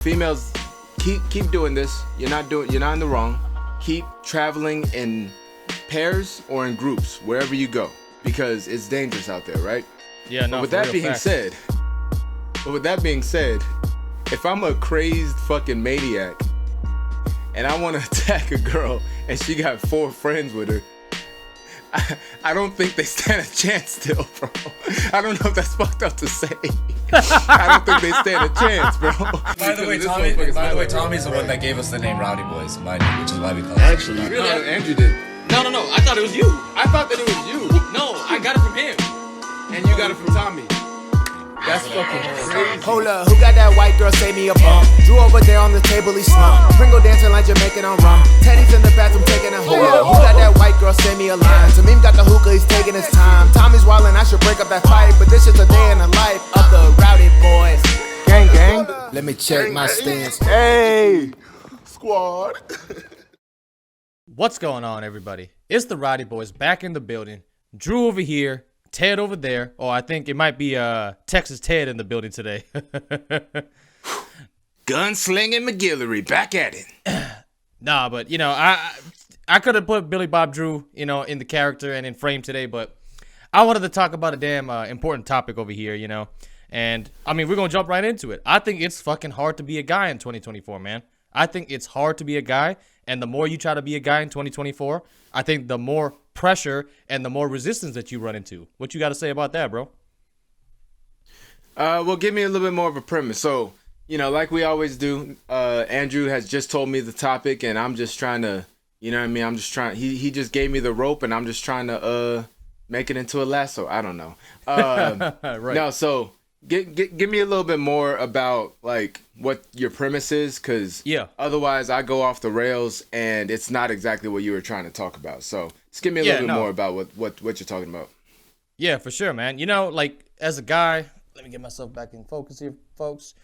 Females, keep doing this. You're not in the wrong. Keep traveling in pairs or in groups wherever you go because it's dangerous out there, right? Yeah, no. But with that being said, if I'm a crazed fucking maniac and I want to attack a girl and she got 4 friends with her, I don't think they stand a chance still, bro. I don't know if that's fucked up to say. I don't think they stand a chance, bro. By the way, Tommy's the one that gave us the name Rowdy Boys, mind you, which is why we call it. Actually, Really? Andrew did. no. I thought it was you. I thought that it was you. No, I got it from him. And you got it from Tommy. That's fucking crazy. Hold up, who got that white girl, save me a bump? Drew over there on the table, he slumped. Pringle dancing like Jamaican on rum. Teddy's in the bathroom taking a hold up. Who got that white girl, send me a line? Tamim got the hookah, he's taking his time. Tommy's wildin', I should break up that fight, but this is a day in the life of the Rowdy Boys. Gang, gang. Let me check my stance. Hey, squad. What's going on, everybody? It's the Rowdy Boys back in the building. Drew over here, Ted over there. Oh, I think it might be Texas Ted in the building today. Gunslinging McGillery back at it. Nah, but you know, I could have put Billy Bob Drew, you know, in the character and in frame today, but I wanted to talk about a damn important topic over here, you know. And I mean, we're gonna jump right into it. I think it's fucking hard to be a guy in 2024, man. I think it's hard to be a guy, and the more you try to be a guy in 2024, I think the more pressure and the more resistance that you run into. What you got to say about that, bro? Well, give me a little bit more of a premise. So, you know, like we always do, Andrew has just told me the topic, and I'm just trying to, you know what I mean? I'm just trying. He just gave me the rope, and I'm just trying to make it into a lasso. I don't know. Right. No, so give me a little bit more about like what your premise is, because otherwise I go off the rails, and it's not exactly what you were trying to talk about. So just give me a little bit more about what you're talking about. Yeah, for sure, man. You know, like as a guy, let me get myself back in focus here, folks.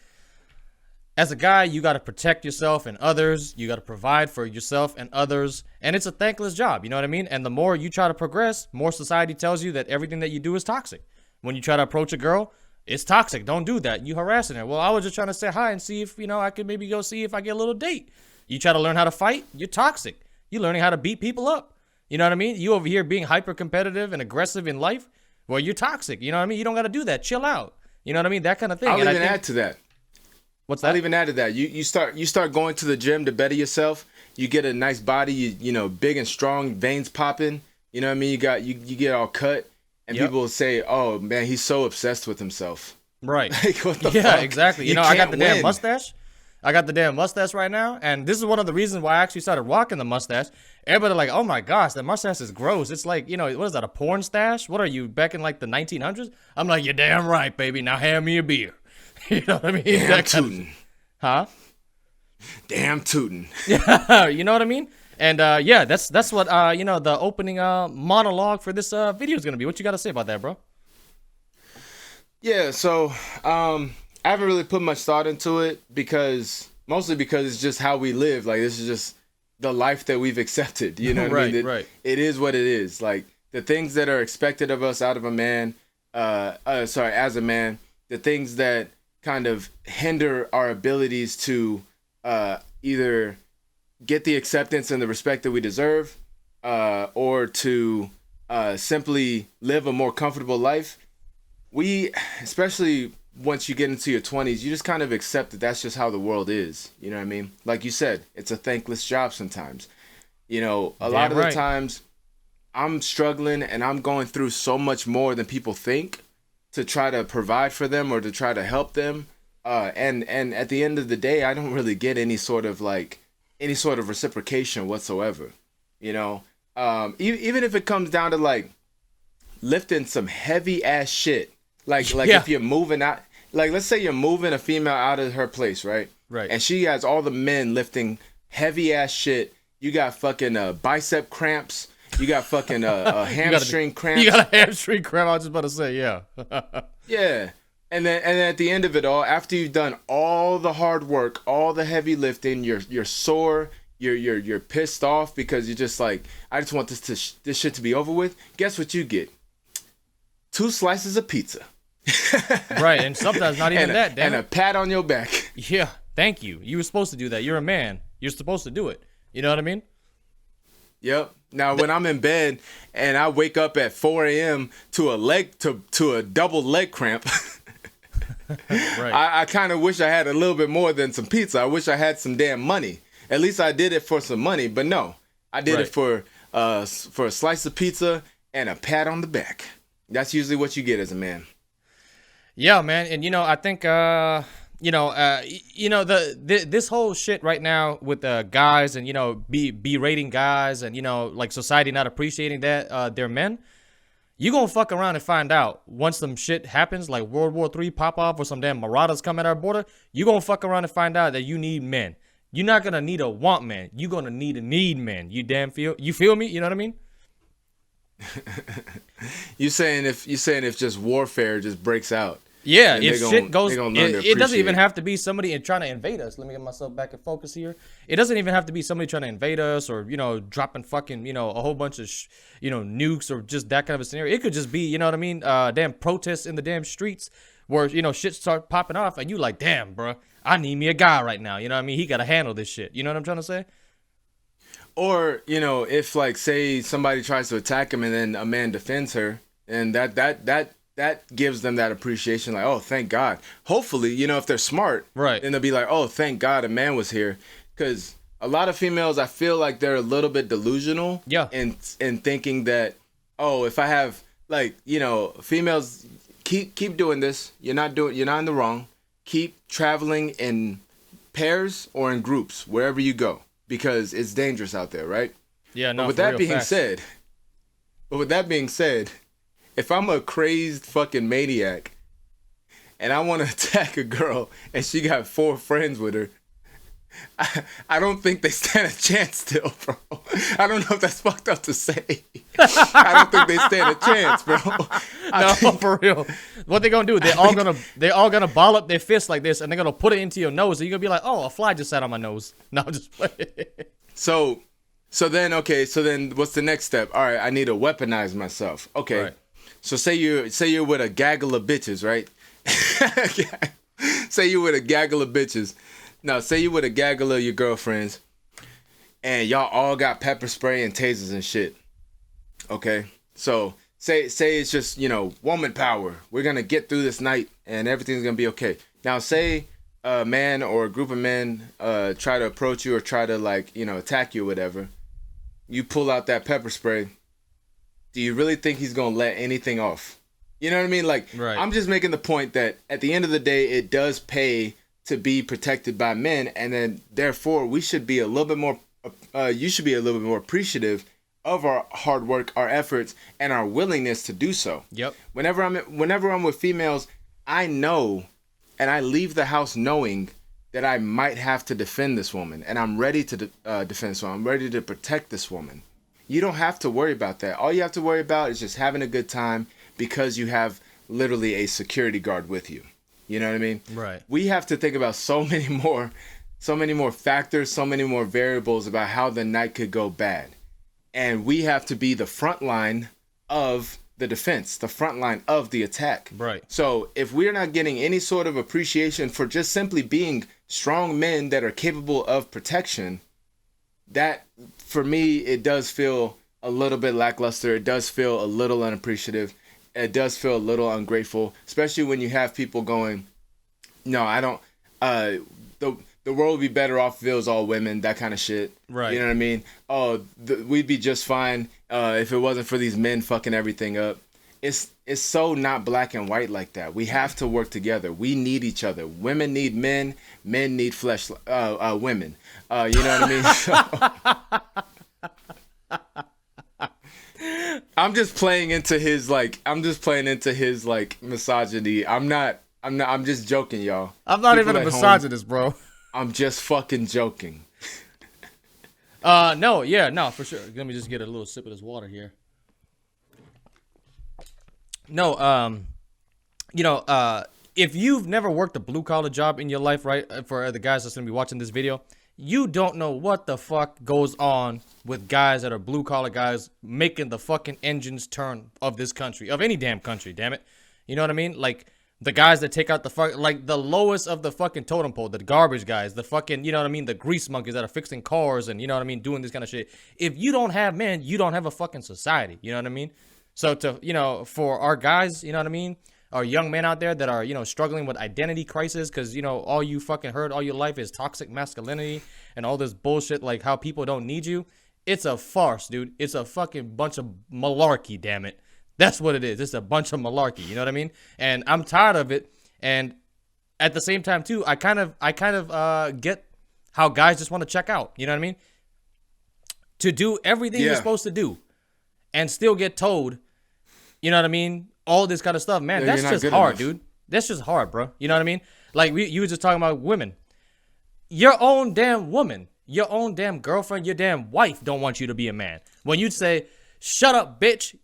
As a guy, you got to protect yourself and others. You got to provide for yourself and others. And it's a thankless job, you know what I mean? And the more you try to progress, more society tells you that everything that you do is toxic. When you try to approach a girl, it's toxic. Don't do that. You harassing her. Well, I was just trying to say hi and see if, you know, I could maybe go see if I get a little date. You try to learn how to fight, you're toxic. You're learning how to beat people up. You know what I mean? You over here being hyper competitive and aggressive in life, well, you're toxic. You know what I mean? You don't got to do that. Chill out. You know what I mean? That kind of thing. I'll even add to that. What's that? I'll even add to that. You start going to the gym to better yourself. You get a nice body. You know, big and strong, veins popping. You know what I mean? You get all cut, and people will say, "Oh man, he's so obsessed with himself." Right. Like, what the yeah, fuck? exactly. You know, I got the damn mustache. I got the damn mustache right now, and this is one of the reasons why I actually started rocking the mustache. Everybody like, oh my gosh, that mustache is gross. It's like, you know, what is that, a porn stash? What are you, back in like the 1900s? I'm like, you're damn right, baby. Now hand me a beer. You know what I mean? Damn that tootin'. Huh? Damn tootin'. Yeah, you know what I mean? And yeah, that's what you know, the opening monologue for this video is gonna be. What you got to say about that, bro? Yeah, so I haven't really put much thought into it mostly because it's just how we live. Like, this is just the life that we've accepted. You know what I mean? Right. It is what it is. Like, the things that are expected of us out of a man, as a man, the things that kind of hinder our abilities to either get the acceptance and the respect that we deserve, or to simply live a more comfortable life. We, especially once you get into your 20s, you just kind of accept that that's just how the world is. You know what I mean? Like you said, it's a thankless job sometimes. You know, a lot of the times I'm struggling and I'm going through so much more than people think to try to provide for them or to try to help them. And at the end of the day, I don't really get any sort of reciprocation whatsoever. You know, even if it comes down to like lifting some heavy ass shit. Like if you're moving out, like let's say you're moving a female out of her place, right? Right. And she has all the men lifting heavy ass shit. You got fucking bicep cramps. You got fucking hamstring cramps. You got a hamstring cramp. I was just about to say, yeah. Yeah. And then at the end of it all, after you've done all the hard work, all the heavy lifting, you're sore, you're pissed off because you're just like, I just want this shit to be over with. Guess what you get? 2 slices of pizza. Right, and sometimes not even that. Damn and a pat on your back. Yeah, Thank you. You were supposed to do that. You're a man. You're supposed to do it. You know what I mean? Yep. Now, when I'm in bed and I wake up at 4 a.m. to a double leg cramp, Right. I kind of wish I had a little bit more than some pizza. I wish I had some damn money. At least I did it for some money, but no, I did it for a slice of pizza and a pat on the back. That's usually what you get as a man. Yeah, man. And, I think, this whole shit right now with guys and, berating guys and, like society not appreciating that they're men. You gonna fuck around and find out once some shit happens, like World War III pop off or some damn marauders come at our border. You gonna fuck around and find out that you need men. You're not gonna need a want man. You gonna need a need man. You feel me? You know what I mean? You saying if just warfare just breaks out. Yeah, if shit goes, it doesn't even it. have to be somebody trying to invade us. Let me get myself back in focus here. It doesn't even have to be somebody trying to invade us or, dropping fucking, a whole bunch of, nukes or just that kind of a scenario. It could just be, you know what I mean? Damn protests in the damn streets where, shit start popping off and you like, damn, bro, I need me a guy right now. You know what I mean? He got to handle this shit. You know what I'm trying to say? Or, if like, say somebody tries to attack him and then a man defends her and that gives them that appreciation, like, oh, thank God. Hopefully, if they're smart, right, then they'll be like, oh, thank God a man was here. Because a lot of females, I feel like they're a little bit delusional, in thinking that, oh, if I have, like, females keep doing this. You're not in the wrong. Keep traveling in pairs or in groups wherever you go because it's dangerous out there, right? Yeah, no. But with that being said. If I'm a crazed fucking maniac and I want to attack a girl and she got 4 friends with her, I don't think they stand a chance still, bro. I don't know if that's fucked up to say. I don't think they stand a chance, bro. For real. What they gonna do? They're all gonna ball up their fists like this and they're gonna put it into your nose and you're gonna be like, oh, a fly just sat on my nose. No, I'm just playing. So then what's the next step? All right, I need to weaponize myself. Okay. Right. So say you're with a gaggle of bitches, right? Say you're with a gaggle of bitches. No, say you're with a gaggle of your girlfriends, and y'all all got pepper spray and tasers and shit. Okay, so say it's just woman power. We're gonna get through this night, and everything's gonna be okay. Now say a man or a group of men try to approach you or try to attack you or whatever. You pull out that pepper spray. Do you really think he's going to let anything off? You know what I mean? Like, right. I'm just making the point that at the end of the day, it does pay to be protected by men. And then therefore we should be a little bit more, you should be a little bit more appreciative of our hard work, our efforts, and our willingness to do so. Yep. Whenever I'm with females, I know, and I leave the house knowing that I might have to defend this woman. And I'm ready to defend this woman. I'm ready to protect this woman. You don't have to worry about that. All you have to worry about is just having a good time because you have literally a security guard with you. You know what I mean? Right. We have to think about so many more factors, so many more variables about how the night could go bad. And we have to be the front line of the defense, the front line of the attack. Right. So if we're not getting any sort of appreciation for just simply being strong men that are capable of protection, that, for me, it does feel a little bit lackluster. It does feel a little unappreciative. It does feel a little ungrateful, especially when you have people going, no, I don't, the world would be better off if it was all women, that kind of shit. Right. You know what I mean? Oh, we'd be just fine if it wasn't for these men fucking everything up. It's so not black and white like that. We have to work together. We need each other. Women need men. Men need women. You know what I mean? I'm just playing into his misogyny. I'm just joking, y'all. I'm not even a misogynist, bro. I'm just fucking joking. No, for sure. Let me just get a little sip of this water here. No, if you've never worked a blue collar job in your life, right, for the guys that's gonna be watching this video, you don't know what the fuck goes on with guys that are blue collar guys making the fucking engines turn of this country, of any damn country, damn it. You know what I mean? Like, The guys that take out the like the lowest of the fucking totem pole, the garbage guys, the fucking, you know what I mean, the grease monkeys that are fixing cars and, you know what I mean, doing this kind of shit. If you don't have men, you don't have a fucking society. You know what I mean? So to, you know, for our guys, you know what I mean, our young men out there that are, you know, struggling with identity crisis because, you know, all you fucking heard all your life is toxic masculinity and all this bullshit like how people don't need you. It's a farce, dude. It's a fucking bunch of malarkey, damn it. That's what it is. It's a bunch of malarkey. You know what I mean? And I'm tired of it. And at the same time, too, I kind of get how guys just want to check out. You know what I mean? To do everything you're supposed to do and still get told, you know what I mean? All this kind of stuff, man. That's just hard, dude. That's just hard, bro. You know what I mean? Like you were just talking about women. Your own damn woman, your own damn girlfriend, your damn wife don't want you to be a man. When you say, "Shut up, bitch.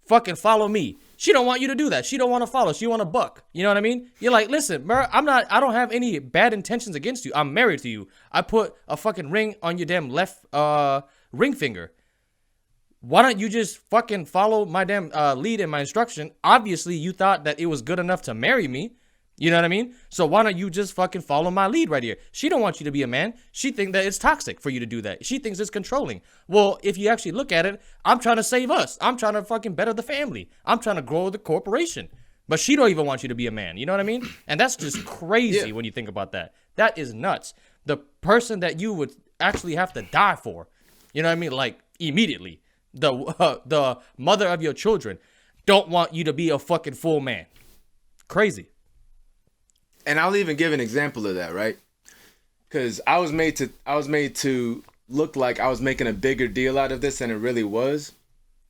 Fucking follow me." She don't want you to do that. She don't want to follow. She want to buck. You know what I mean? You're like, listen, bro, I don't have any bad intentions against you. I'm married to you. I put a fucking ring on your damn left ring finger. Why don't you just fucking follow my damn lead and my instruction? Obviously, you thought that it was good enough to marry me. You know what I mean? So why don't you just fucking follow my lead right here? She don't want you to be a man. She thinks that it's toxic for you to do that. She thinks it's controlling. Well, if you actually look at it, I'm trying to save us. I'm trying to fucking better the family. I'm trying to grow the corporation. But she don't even want you to be a man. You know what I mean? And that's just crazy when you think about that. That is nuts. The person that you would actually have to die for, you know what I mean? Like immediately. The mother of your children don't want you to be a fucking full man. Crazy. And I'll even give an example of that, right? Because I was made to look like I was making a bigger deal out of this than it really was.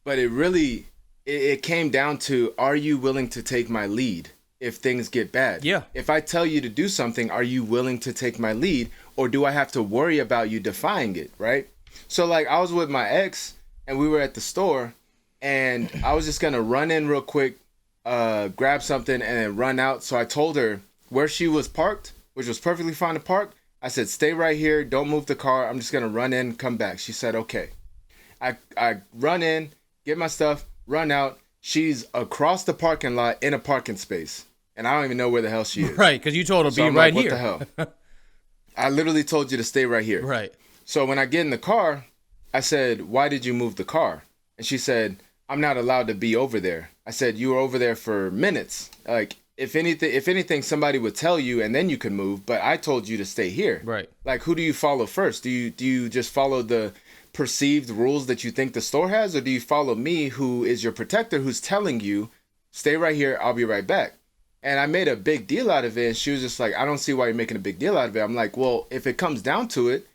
But it came down to, are you willing to take my lead if things get bad? Yeah. If I tell you to do something, are you willing to take my lead? Or do I have to worry about you defying it, right? So like I was with my ex and we were at the store and I was just going to run in real quick, grab something and then run out. So I told her where she was parked, which was perfectly fine to park. I said, stay right here. Don't move the car. I'm just going to run in, come back. She said, okay. I run in, get my stuff, run out. She's across the parking lot in a parking space. And I don't even know where the hell she is. Right, because you told her to So be I'm right like, here. what the hell? I literally told you to stay right here. Right. So when I get in the car, I said, why did you move the car? And she said, I'm not allowed to be over there. I said, you were over there for minutes. Like, if anything, somebody would tell you and then you could move, but I told you to stay here. Right. Like, who do you follow first? Do you just follow the perceived rules that you think the store has, or do you follow me, who is your protector, who's telling you, stay right here, I'll be right back? And I made a big deal out of it, and she was just like, I don't see why you're making a big deal out of it. I'm like, well, if it comes down to it,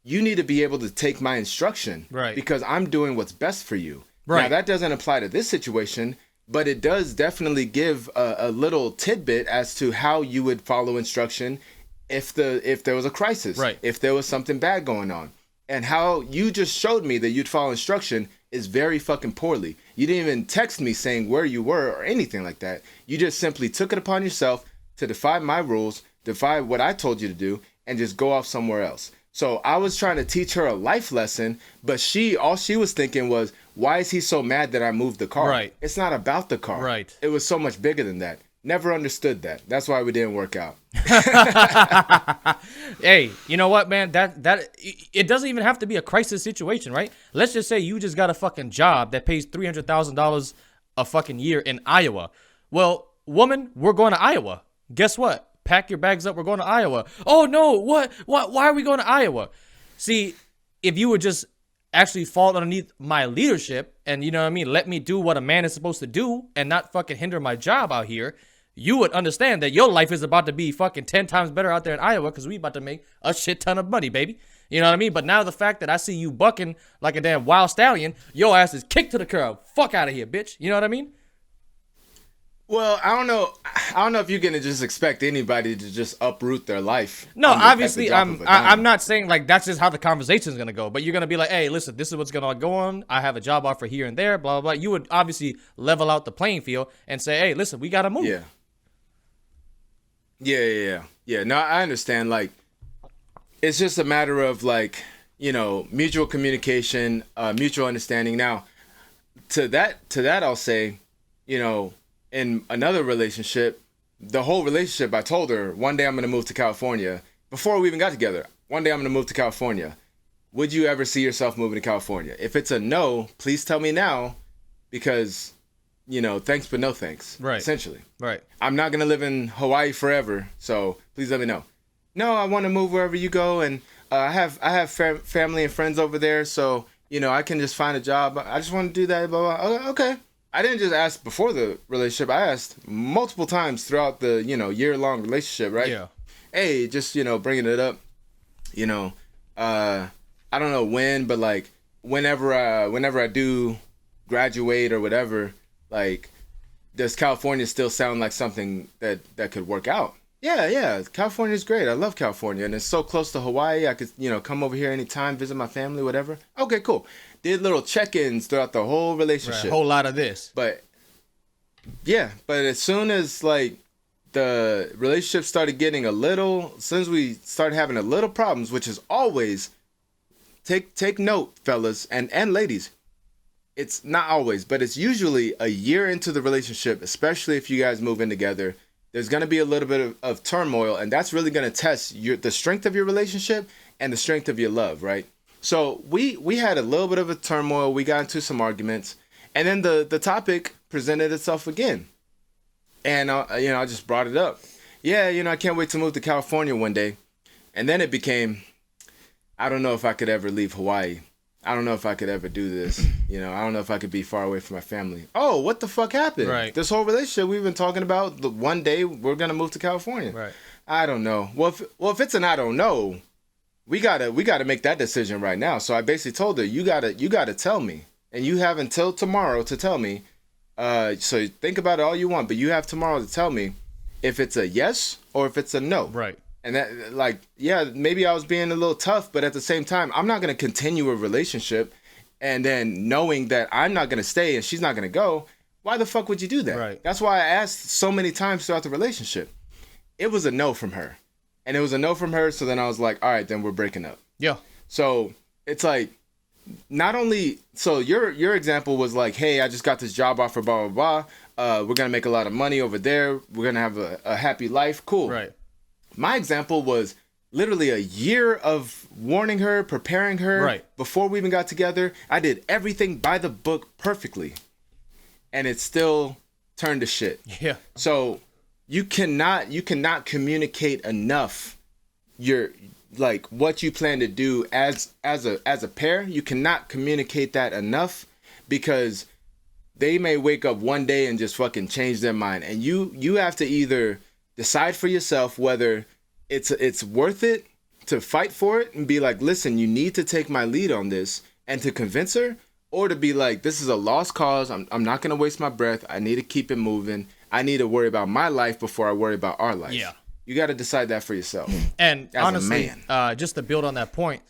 you need to be able to take my instruction. Right. Because I'm doing what's best for you. Right. Now, that doesn't apply to this situation, but it does definitely give a little tidbit as to how you would follow instruction if there was a crisis, right? If there was something bad going on. And how you just showed me that you'd follow instruction is very fucking poorly. You didn't even text me saying where you were or anything like that. You just simply took it upon yourself to defy my rules, defy what I told you to do, and just go off somewhere else. So I was trying to teach her a life lesson, but all she was thinking was, why is he so mad that I moved the car? Right. It's not about the car. Right. It was so much bigger than that. Never understood that. That's why we didn't work out. Hey, you know what, man? That it doesn't even have to be a crisis situation, right? Let's just say you just got a fucking job that pays $300,000 a fucking year in Iowa. Well, woman, we're going to Iowa. Guess what? Pack your bags up. We're going to Iowa. Oh no! What? Why are we going to Iowa? See, if you would just actually fall underneath my leadership and, you know what I mean, let me do what a man is supposed to do and not fucking hinder my job out here, you would understand that your life is about to be fucking 10 times better out there in Iowa because we about to make a shit ton of money, baby. You know what I mean? But now the fact that I see you bucking like a damn wild stallion, your ass is kicked to the curb. Fuck out of here, bitch. You know what I mean? Well, I don't know if you're gonna just expect anybody to just uproot their life. No, obviously, I'm not saying like that's just how the conversation is gonna go. But you're gonna be like, hey, listen, this is what's gonna go on. I have a job offer here and there, blah blah blah. You would obviously level out the playing field and say, hey, listen, we gotta move. Yeah. No, I understand. Like, it's just a matter of like, you know, mutual communication, mutual understanding. Now, to that, I'll say, you know, in another relationship, the whole relationship, I told her one day I'm gonna move to California. Before we even got together, one day I'm gonna move to California. Would you ever see yourself moving to California? If it's a no, please tell me now, because, thanks but no thanks. Right. Essentially. Right. I'm not gonna live in Hawaii forever, so please let me know. No, I want to move wherever you go, and I have family and friends over there, so I can just find a job. I just want to do that. Blah, blah. Okay. I didn't just ask before the relationship. I asked multiple times throughout the year-long relationship, right? Yeah. Hey, just bringing it up. I don't know when, but like whenever I do graduate or whatever, like, does California still sound like something that could work out? Yeah, California's great. I love California, and it's so close to Hawaii. I could, come over here anytime, visit my family, whatever. Okay, cool. Did little check-ins throughout the whole relationship. Right, a whole lot of this. But as soon as like the relationship started getting since we started having a little problems, which is always, take note, fellas and ladies. It's not always, but it's usually a year into the relationship, especially if you guys move in together. There's going to be a little bit of turmoil, and that's really going to test the strength of your relationship and the strength of your love, right? So we had a little bit of a turmoil. We got into some arguments, and then the topic presented itself again. And, I just brought it up. Yeah, I can't wait to move to California one day. And then it became, I don't know if I could ever leave Hawaii. I don't know if I could ever do this. I don't know if I could be far away from my family. Oh, what the fuck happened? Right. This whole relationship we've been talking about, the one day we're going to move to California. Right. I don't know. Well, if it's an I don't know, we gotta make that decision right now. So I basically told her, you gotta tell me. And you have until tomorrow to tell me. So think about it all you want, but you have tomorrow to tell me if it's a yes or if it's a no. Right. And that, like, yeah, maybe I was being a little tough, but at the same time, I'm not going to continue a relationship and then knowing that I'm not going to stay and she's not going to go. Why the fuck would you do that? Right. That's why I asked so many times throughout the relationship. It was a no from her. And it was a no from her, so then I was like, all right, then we're breaking up. Yeah. So it's like, not only, so your example was like, hey, I just got this job offer, blah, blah, blah. We're going to make a lot of money over there. We're going to have a happy life. Cool. Right. My example was literally a year of warning her, preparing her. Right. Before we even got together. I did everything by the book perfectly. And it still turned to shit. Yeah. So you cannot communicate enough what you plan to do as a pair. You cannot communicate that enough, because they may wake up one day and just fucking change their mind. And you have to either decide for yourself whether it's worth it to fight for it and be like, listen, you need to take my lead on this, and to convince her, or to be like, this is a lost cause. I'm not going to waste my breath. I need to keep it moving. I need to worry about my life before I worry about our life. Yeah. You got to decide that for yourself. And as honestly, a man. just to build on that point,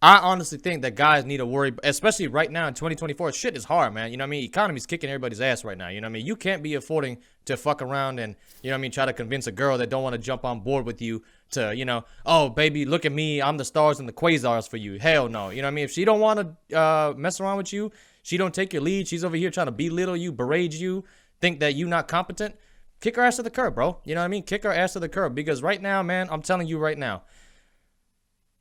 I honestly think that guys need to worry, especially right now in 2024. Shit is hard, man. You know what I mean? Economy's kicking everybody's ass right now. You know what I mean? You can't be affording to fuck around and, you know what I mean, try to convince a girl that don't want to jump on board with you to, oh, baby, look at me. I'm the stars and the quasars for you. Hell no. You know what I mean? If she don't want to mess around with you, she don't take your lead, she's over here trying to belittle you, berate you, think that you not competent, kick her ass to the curb, bro. You know what I mean? Kick her ass to the curb. Because right now, man, I'm telling you right now,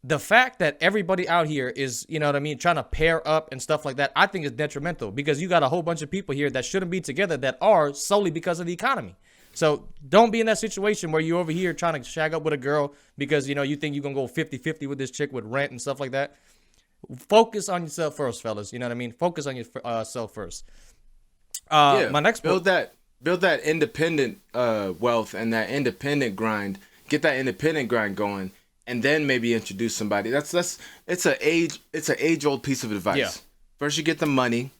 the fact that everybody out here is, you know what I mean, trying to pair up and stuff like that, I think is detrimental, because you got a whole bunch of people here that shouldn't be together that are solely because of the economy. So don't be in that situation where you're over here trying to shag up with a girl because, you think you're going to go 50-50 with this chick with rent and stuff like that. Focus on yourself first, fellas. You know what I mean? Focus on yourself first. My next build that independent wealth and that independent grind. Get that independent grind going, and then maybe introduce somebody. It's an age old piece of advice. Yeah. First you get the money,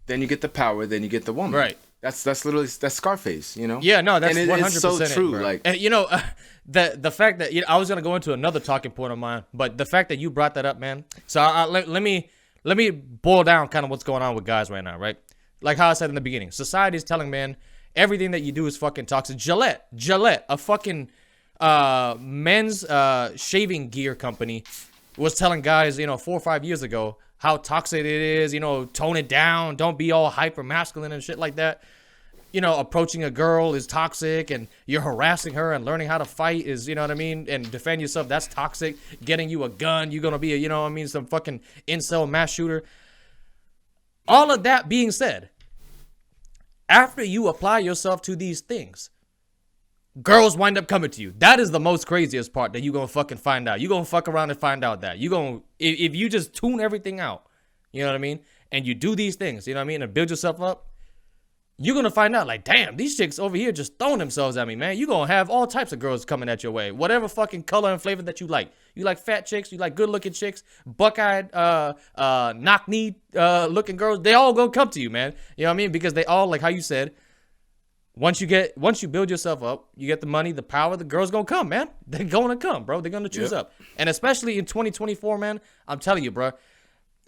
then you get the power, then you get the woman. Right. That's literally Scarface. Yeah, no, that's 100% it's so true. Bro. Like, and the fact that I was gonna go into another talking point of mine, but the fact that you brought that up, man. So let me boil down kind of what's going on with guys right now, right? Like how I said in the beginning, society is telling men everything that you do is fucking toxic. Gillette, a fucking men's shaving gear company was telling guys, 4 or 5 years ago how toxic it is. Tone it down, don't be all hyper masculine and shit like that. approaching a girl is toxic, and you're harassing her, and learning how to fight is, you know what I mean, and defend yourself, that's toxic. Getting you a gun, you're gonna be some fucking incel mass shooter. All of that being said, after you apply yourself to these things, girls wind up coming to you. That is the most craziest part that you gonna fucking find out. You gonna fuck around and find out that if you just tune everything out, you know what I mean, and you do these things, you know what I mean, and build yourself up, you're gonna find out, like, damn, these chicks over here just throwing themselves at me, man. You're gonna have all types of girls coming at your way, whatever fucking color and flavor that you like. You like fat chicks, you like good looking chicks, buck-eyed, knock-knee looking girls. They all gonna come to you, man. You know what I mean? Because they all, like how you said, once you build yourself up, you get the money, the power, the girls gonna come, man. They're gonna come, bro. They're gonna choose up. And especially in 2024, man, I'm telling you, bro,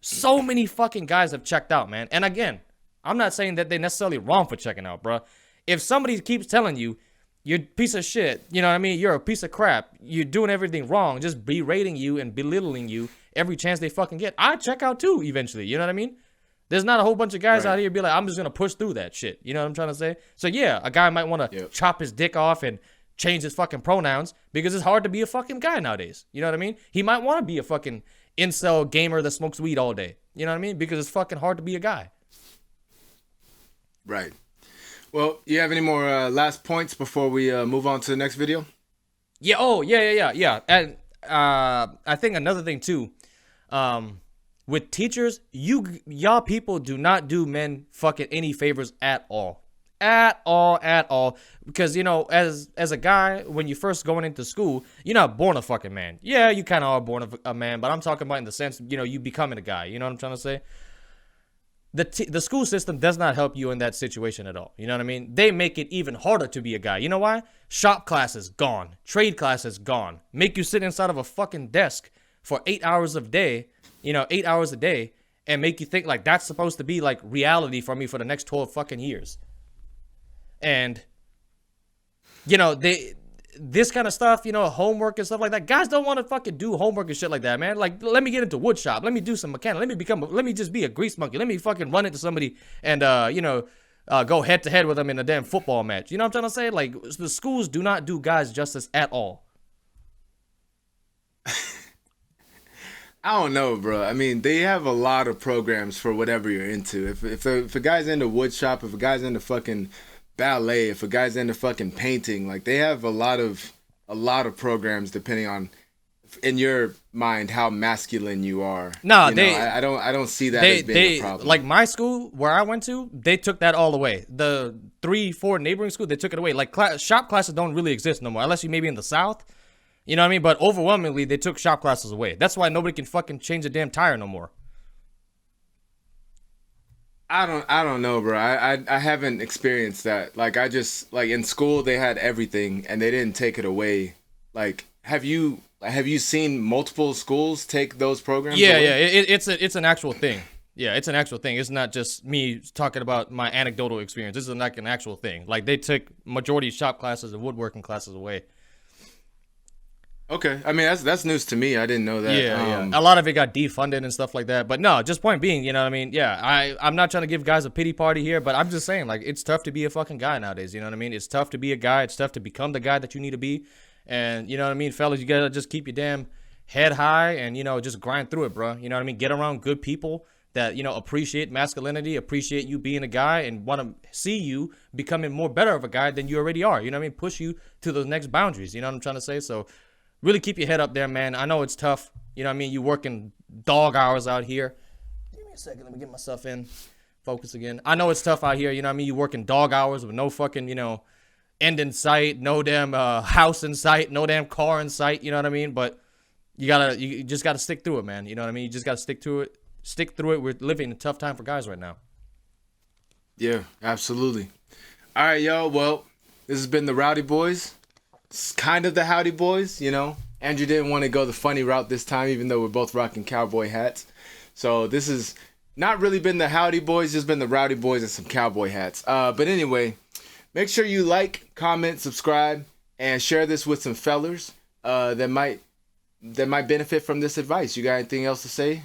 so many fucking guys have checked out, man. And again, I'm not saying that they're necessarily wrong for checking out, bro. If somebody keeps telling you, you're a piece of shit, you know what I mean? You're a piece of crap. You're doing everything wrong, just berating you and belittling you every chance they fucking get. I check out too eventually, you know what I mean? There's not a whole bunch of guys out here be like, I'm just going to push through that shit. You know what I'm trying to say? So yeah, a guy might want to chop his dick off and change his fucking pronouns because it's hard to be a fucking guy nowadays. You know what I mean? He might want to be a fucking incel gamer that smokes weed all day. You know what I mean? Because it's fucking hard to be a guy. Right. Well, you have any more last points before we move on to the next video? Yeah. Oh, yeah. And I think another thing too, with teachers, y'all people do not do men fucking any favors at all. At all. Because, as a guy, when you first going into school, you're not born a fucking man. Yeah, you kind of are born a man, but I'm talking about in the sense, you becoming a guy. You know what I'm trying to say? The school system does not help you in that situation at all. You know what I mean? They make it even harder to be a guy. You know why? Shop classes, gone. Trade classes, gone. Make you sit inside of a fucking desk for 8 hours a day, 8 hours a day, and make you think like that's supposed to be like reality for me for the next 12 fucking years. And, this kind of stuff, homework and stuff like that. Guys don't want to fucking do homework and shit like that, man. Like, let me get into wood shop. Let me do some mechanic. Let me just be a grease monkey. Let me fucking run into somebody and, go head to head with them in a damn football match. You know what I'm trying to say? Like, the schools do not do guys justice at all. I don't know, bro. I mean, they have a lot of programs for whatever you're into. If a guy's into wood shop, if a guy's into fucking ballet, if a guy's into fucking painting, like they have a lot of programs depending on, in your mind, how masculine you are. No, I don't see that as being a problem. Like my school where I went to, they took that all away. The 3-4 neighboring schools, they took it away. Like shop classes don't really exist no more, unless you maybe in the South. You know what I mean? But overwhelmingly, they took shop classes away. That's why nobody can fucking change a damn tire no more. I don't know, bro. I haven't experienced that. Like, I just, like, in school they had everything and they didn't take it away. Like, have you seen multiple schools take those programs away? Yeah. It's an actual thing. Yeah, it's an actual thing. It's not just me talking about my anecdotal experience. This is like an actual thing. Like, they took majority of shop classes and woodworking classes away. Okay, I mean that's news to me. I didn't know that. Yeah. A lot of it got defunded and stuff like that. But no, just point being, you know what I mean? Yeah, I'm not trying to give guys a pity party here, but I'm just saying, like, it's tough to be a fucking guy nowadays. You know what I mean? It's tough to be a guy. It's tough to become the guy that you need to be. And you know what I mean, fellas, you gotta just keep your damn head high and just grind through it, bro. You know what I mean? Get around good people that appreciate masculinity, appreciate you being a guy, and want to see you becoming more better of a guy than you already are. You know what I mean? Push you to the next boundaries. You know what I'm trying to say? So. Really keep your head up there, man. I know it's tough. You know what I mean? You working dog hours out here. Give me a second. Let me get myself in. Focus again. I know it's tough out here. You know what I mean? You working dog hours with no fucking, end in sight. No damn house in sight. No damn car in sight. You know what I mean? But you just got to stick through it, man. You know what I mean? You just got to stick through it. Stick through it. We're living in a tough time for guys right now. Yeah, absolutely. All right, yo. Well, this has been the Rowdy Boys. It's kind of the Howdy Boys, Andrew didn't want to go the funny route this time, even though we're both rocking cowboy hats. So this has not really been the Howdy Boys, just been the Rowdy Boys and some cowboy hats. But anyway, make sure you like, comment, subscribe, and share this with some fellers that might that might benefit from this advice. You got anything else to say,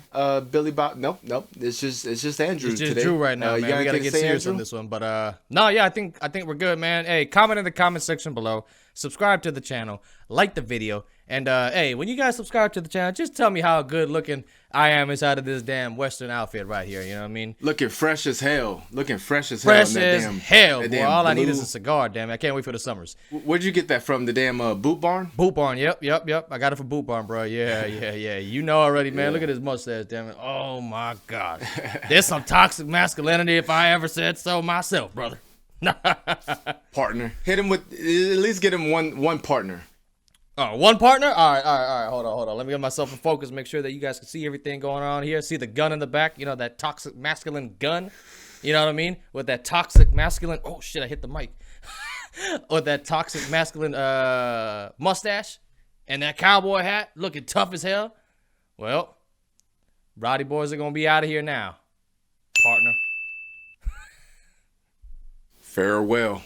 Billy Bob? Nope. It's just Andrew It's just today. Drew right now, You man. got We gotta anything get to say, serious Andrew? on this one, but no, yeah, I think we're good, man. Hey, comment in the comment section below, subscribe to the channel, like the video, and hey, when you guys subscribe to the channel, just tell me how good looking I am inside of this damn Western outfit right here. You know what I mean? Looking fresh as hell. Fresh in that as damn, hell, that boy. damn All I need blue- is a cigar. Damn it, I can't wait for the summers. Where'd you get that from? The damn Boot Barn? Boot Barn, yep. I got it from Boot Barn, bro. Yeah. You know already, man. Look at his mustache, damn it. Oh my God, there's some toxic masculinity if I ever said so myself, brother. Partner. Hit him with, at least get him one partner. Oh, one partner? All right. Hold on. Let me get myself in focus. Make sure that you guys can see everything going on here. See the gun in the back? You know, that toxic masculine gun? You know what I mean? With that toxic masculine... Oh, shit, I hit the mic. With that toxic masculine mustache and that cowboy hat looking tough as hell. Well, Rowdy boys are going to be out of here now. Partner. Farewell.